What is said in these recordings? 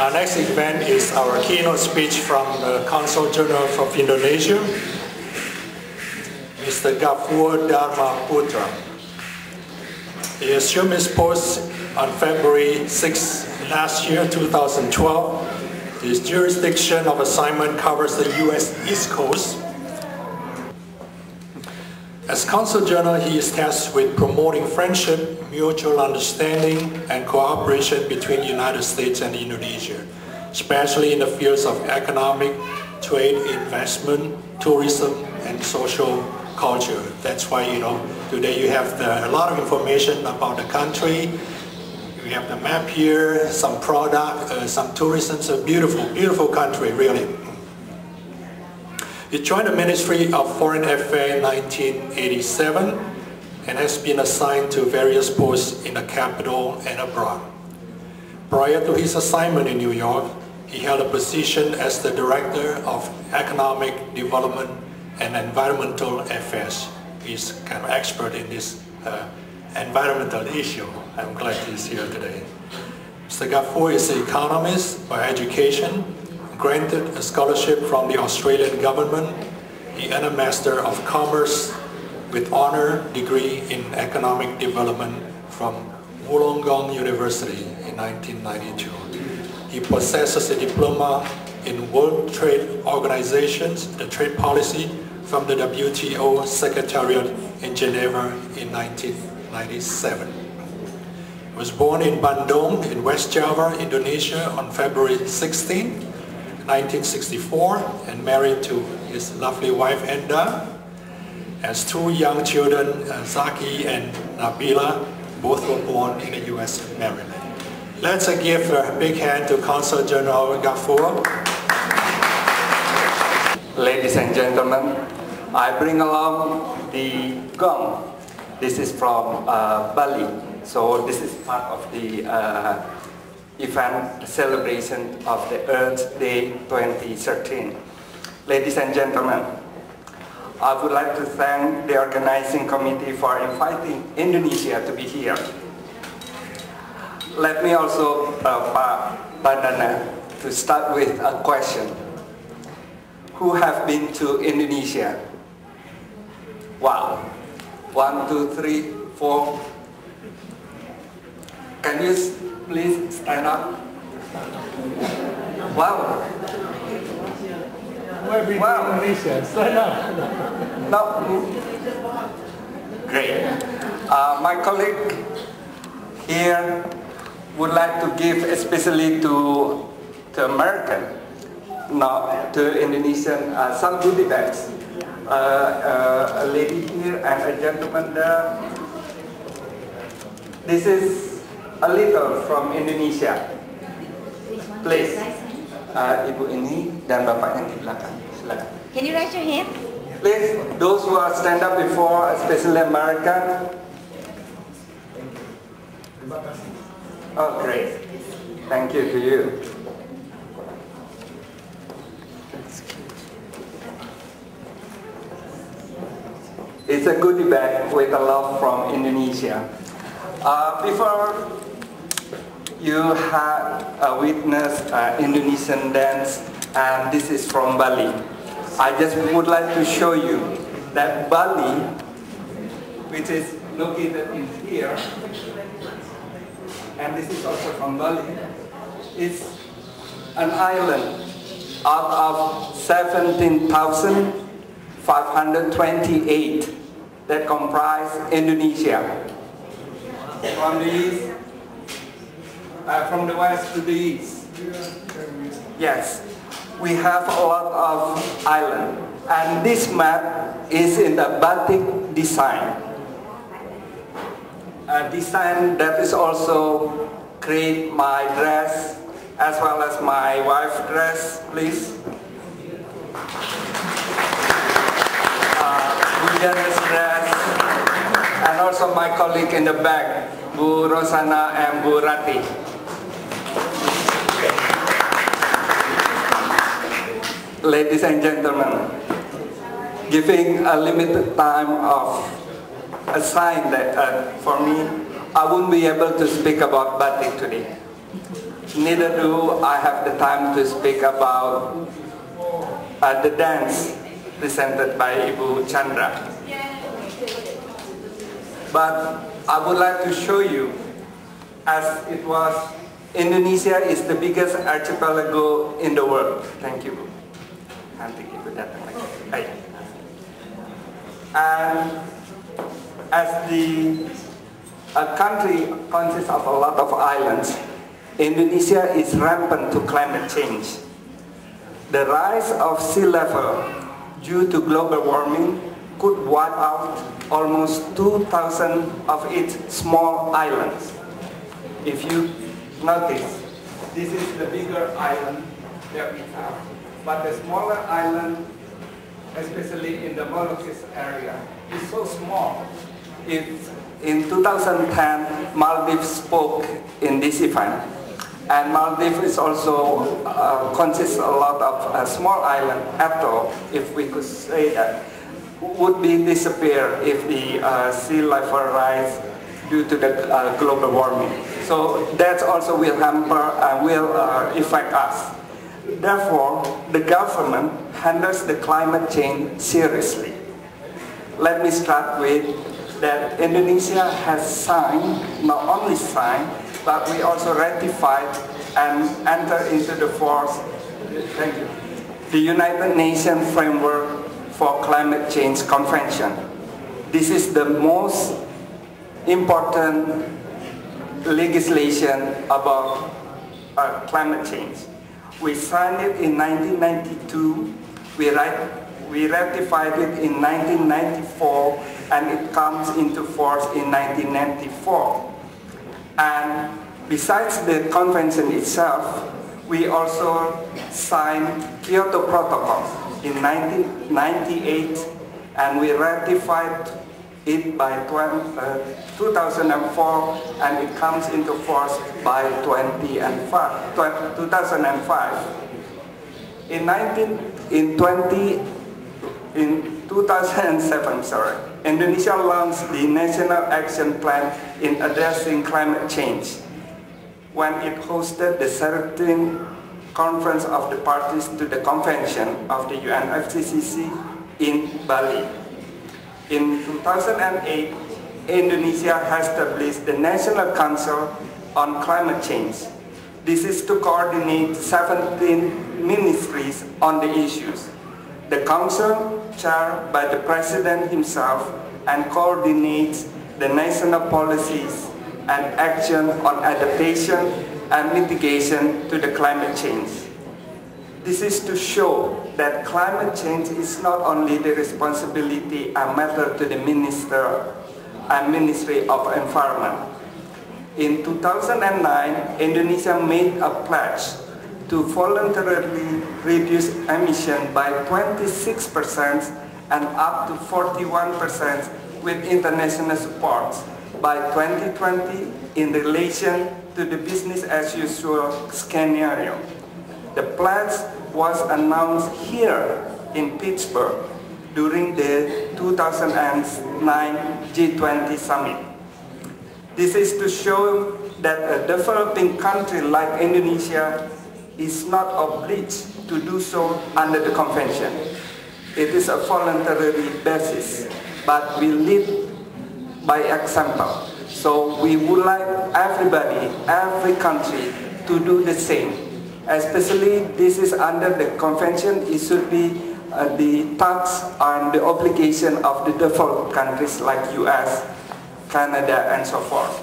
Our next event is our keynote speech from the Consul General of Indonesia, Mr. Gafur Dharma Putra. He assumed his post on February 6 last year, 2012. His jurisdiction of assignment covers the U.S. East Coast. As Consul General, he is tasked with promoting friendship, mutual understanding, and cooperation between the United States and Indonesia, especially in the fields of economic, trade, investment, tourism, and social culture. That's why, today you have a lot of information about the country. We have the map here, some product, some tourism. It's a beautiful, beautiful country, really. He joined the Ministry of Foreign Affairs in 1987 and has been assigned to various posts in the capital and abroad. Prior to his assignment in New York, he held a position as the Director of Economic Development and Environmental Affairs. He's kind of expert in this environmental issue. I'm glad he's here today. Mr. Gafur is an economist by education, granted a scholarship from the Australian government. He earned a Master of Commerce with honor degree in economic development from Wollongong University in 1992. He possesses a diploma in World Trade Organizations, the trade policy, from the WTO Secretariat in Geneva in 1997. He was born in Bandung in West Java, Indonesia on February 16, 1964, and married to his lovely wife Enda. Has two young children, Zaki and Nabila. Both were born in the U.S. and Maryland. Let's give a big hand to Consul General Gafur. Ladies and gentlemen, I bring along the gong. This is from Bali. So this is part of the event celebration of the Earth Day 2013. Ladies and gentlemen, I would like to thank the organizing committee for inviting Indonesia to be here. Let me also, Pak Bandana, to start with a question. Who have been to Indonesia? Wow. 1, 2, 3, 4. Can you please stand up? Wow. Wow. Indonesia, stand up. No. Great. My colleague here would like to give especially to American, to Indonesian, some goodie bags. A lady here and a gentleman there. This is a little from Indonesia. Please. Ibu ini dan bapak yang di belakang. Silakan. Can you raise your hand? Please, those who are stand up before, especially American. Oh, great. Thank you to you. It's a goodie bag with a love from Indonesia. Before you had witnessed Indonesian dance, and this is from Bali. I just would like to show you that Bali, which is located in here, and this is also from Bali, is an island out of 17,528 that comprise Indonesia. From the east, from the west to the east. Yes, we have a lot of islands, and this map is in the batik design. A design that is also create my dress as well as my wife's dress, please. Bujan's dress, and also my colleague in the back, Bu Rosana and Bu Rati. Ladies and gentlemen, giving a limited time of a sign that for me, I won't be able to speak about batik today. neither do I have the time to speak about the dance presented by Ibu Chandra. But I would like to show you, as it was, Indonesia is the biggest archipelago in the world. Thank you. And as a country consists of a lot of islands, Indonesia is rampant to climate change. The rise of sea level due to global warming could wipe out almost 2,000 of its small islands. If you notice, this is the bigger island that we have, but the smaller island, especially in the Moluccas area, is so small. In 2010, Maldives spoke in this event, and Maldives is also consists a lot of small island, atoll, if we could say that, would be disappear if the sea level rise due to the global warming. So that also will hamper and will affect us. Therefore, the government handles the climate change seriously. Let me start with that Indonesia has signed, not only signed, but we also ratified and entered into the force, thank you, the United Nations Framework for Climate Change Convention. This is the most important legislation about climate change. We signed it in 1992, we ratified it in 1994, and it comes into force in 1994. And besides the convention itself, we also signed Kyoto Protocol in 1998, and we ratified it by 2004, and it comes into force by 2005. In 2007, Indonesia launched the National Action Plan in addressing climate change when it hosted the 13th Conference of the Parties to the Convention of the UNFCCC in Bali. In 2008, Indonesia has established the National Council on Climate Change. This is to coordinate 17 ministries on the issues. The council, chaired by the president himself, and coordinates the national policies and action on adaptation and mitigation to the climate change. This is to show that climate change is not only the responsibility and matter to the Minister and Ministry of Environment. In 2009, Indonesia made a pledge to voluntarily reduce emission by 26% and up to 41% with international support by 2020 in relation to the business as usual scenario. The pledge was announced here in Pittsburgh during the 2009 G20 summit. This is to show that a developing country like Indonesia is not obliged to do so under the convention. It is a voluntary basis, but we lead by example. So we would like everybody, every country to do the same. Especially this is under the convention, it should be the tax and the obligation of the developed countries like US, Canada, and so forth.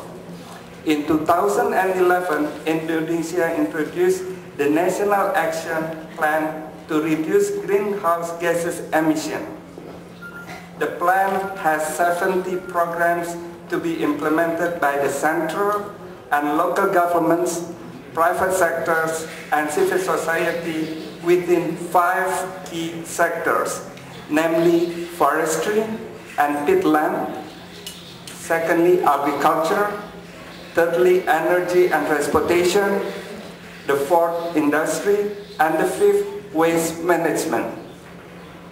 In 2011, Indonesia introduced the National Action Plan to reduce greenhouse gases emission. The plan has 70 programs to be implemented by the central and local governments, private sectors, and civil society within 5 key sectors, namely forestry and peatland, secondly agriculture, thirdly energy and transportation, the fourth industry, and the fifth waste management.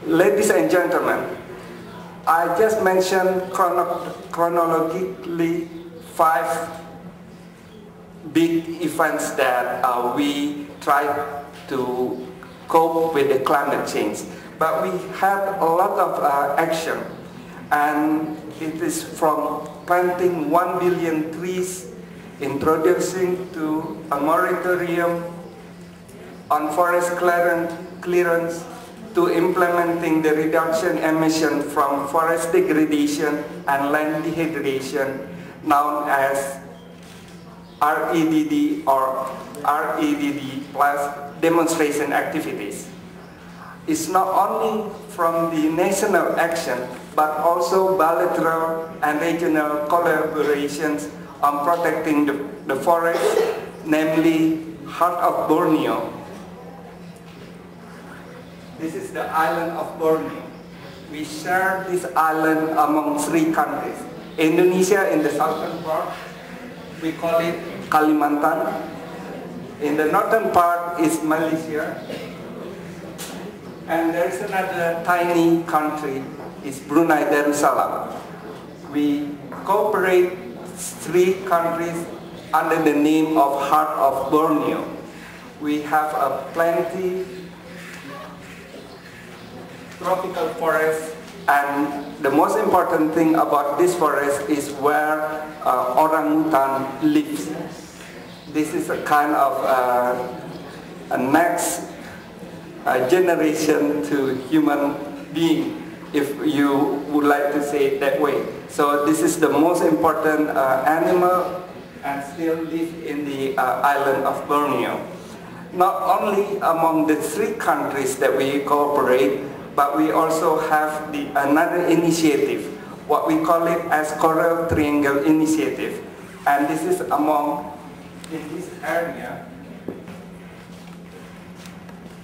Ladies and gentlemen, I just mentioned chronologically 5 big events that we try to cope with the climate change. But we had a lot of action, and it is from planting 1 billion trees, introducing to a moratorium on forest clearance, to implementing the reduction emission from forest degradation and land dehydration, known as REDD or REDD plus demonstration activities. It's not only from the national action, but also bilateral and regional collaborations on protecting the forest, namely Heart of Borneo. This is the island of Borneo. We share this island among 3 countries. Indonesia in the southern part, we call it Kalimantan. In the northern part is Malaysia. And there's another tiny country, is Brunei Darussalam. We cooperate 3 countries under the name of Heart of Borneo. We have a plenty tropical forest, and the most important thing about this forest is where orangutan lives. This is a kind of a next generation to human being, if you would like to say it that way. So this is the most important animal and still live in the island of Borneo. Not only among the 3 countries that we cooperate, but we also have another initiative, what we call it as Coral Triangle Initiative. And this is in this area,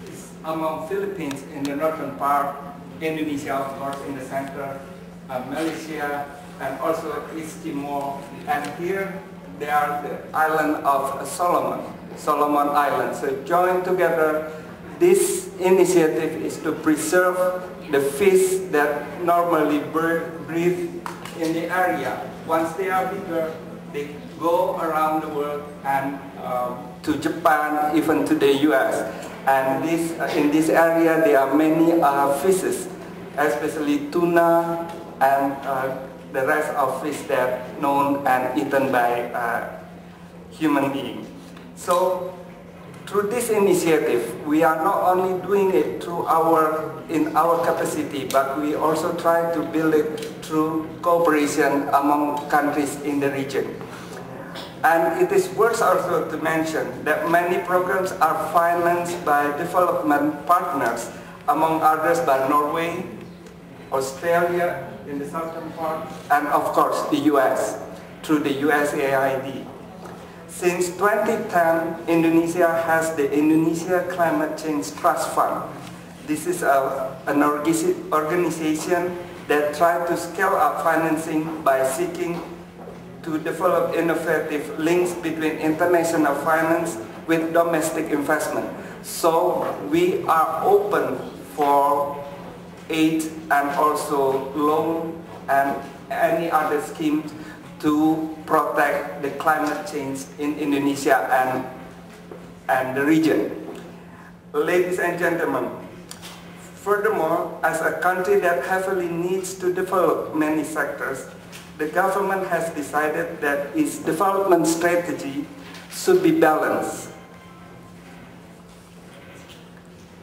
it's among Philippines in the northern part, Indonesia of course in the center, Malaysia, and also East Timor. And here they are the island of Solomon Islands. So joined together, this initiative is to preserve the fish that normally breathe in the area. Once they are bigger, they go around the world and to Japan, even to the US. And in this area, there are many fishes, especially tuna and the rest of fish that known and eaten by human beings. So through this initiative, we are not only doing it in our capacity, but we also try to build it through cooperation among countries in the region. And it is worth also to mention that many programs are financed by development partners, among others by Norway, Australia in the southern part, and of course the US, through the USAID. Since 2010, Indonesia has the Indonesia Climate Change Trust Fund. This is an organization that tries to scale up financing by seeking to develop innovative links between international finance with domestic investment. So we are open for aid and also loan and any other schemes to protect the climate change in Indonesia and the region. Ladies and gentlemen, furthermore, as a country that heavily needs to develop many sectors, the government has decided that its development strategy should be balanced.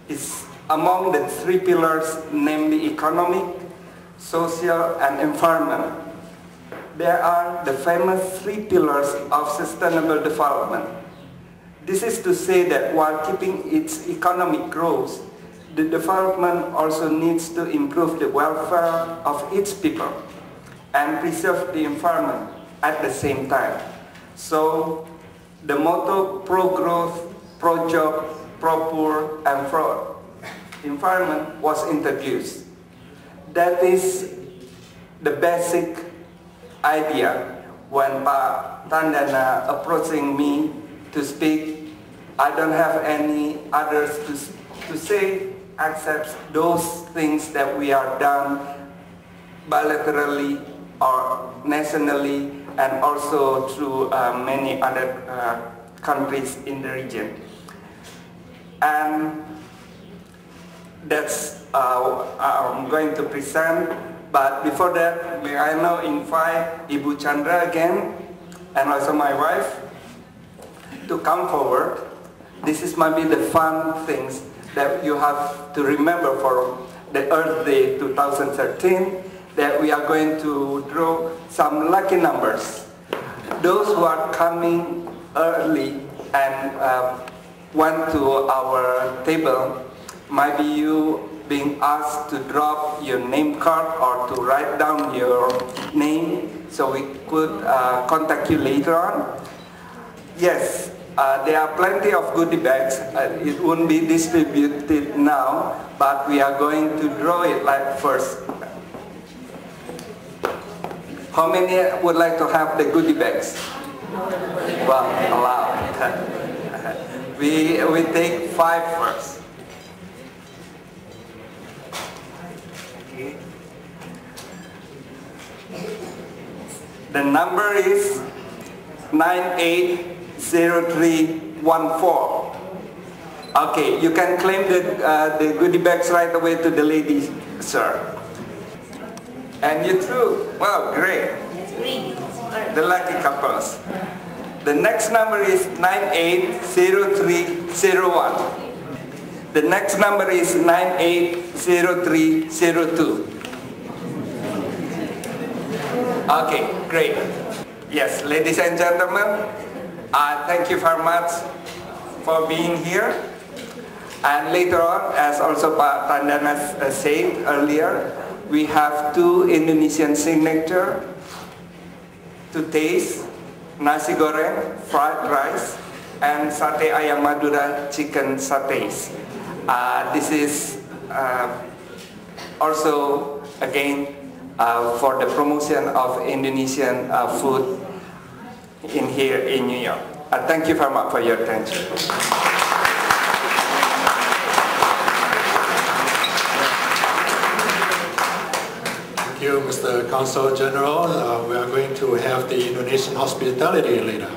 It's among the 3 pillars, namely economic, social, and environment. There are the famous 3 pillars of sustainable development. This is to say that while keeping its economic growth, the development also needs to improve the welfare of its people and preserve the environment at the same time. So the motto pro-growth, pro-job, pro-poor, and pro-environment was introduced. That is the basic idea. When Pak Tandana approaching me to speak, I don't have any others to say except those things that we are done bilaterally or nationally and also through many other countries in the region. And that's I'm going to present. But before that, may I now invite Ibu Chandra again, and also my wife, to come forward. This is maybe the fun things that you have to remember for the Earth Day 2013, that we are going to draw some lucky numbers. Those who are coming early and went to our table, maybe you being asked to drop your name card or to write down your name so we could contact you later on. Yes, there are plenty of goodie bags. It won't be distributed now, but we are going to draw it like first. How many would like to have the goodie bags? Well, allowed. we take 5 first. The number is 980314. Okay, you can claim the goodie bags right away to the ladies, sir. And you too. Wow, great. The lucky couples. The next number is 980301. The next number is 980302. Okay, great. Yes, ladies and gentlemen, thank you very much for being here. And later on, as also Pak Tandana said earlier, we have 2 Indonesian signature to taste: nasi goreng, fried rice, and sate ayam Madura chicken satays. This is also again for the promotion of Indonesian food in here in New York. Thank you very much for your attention. Thank you, Mr. Consul General. We are going to have the Indonesian hospitality later.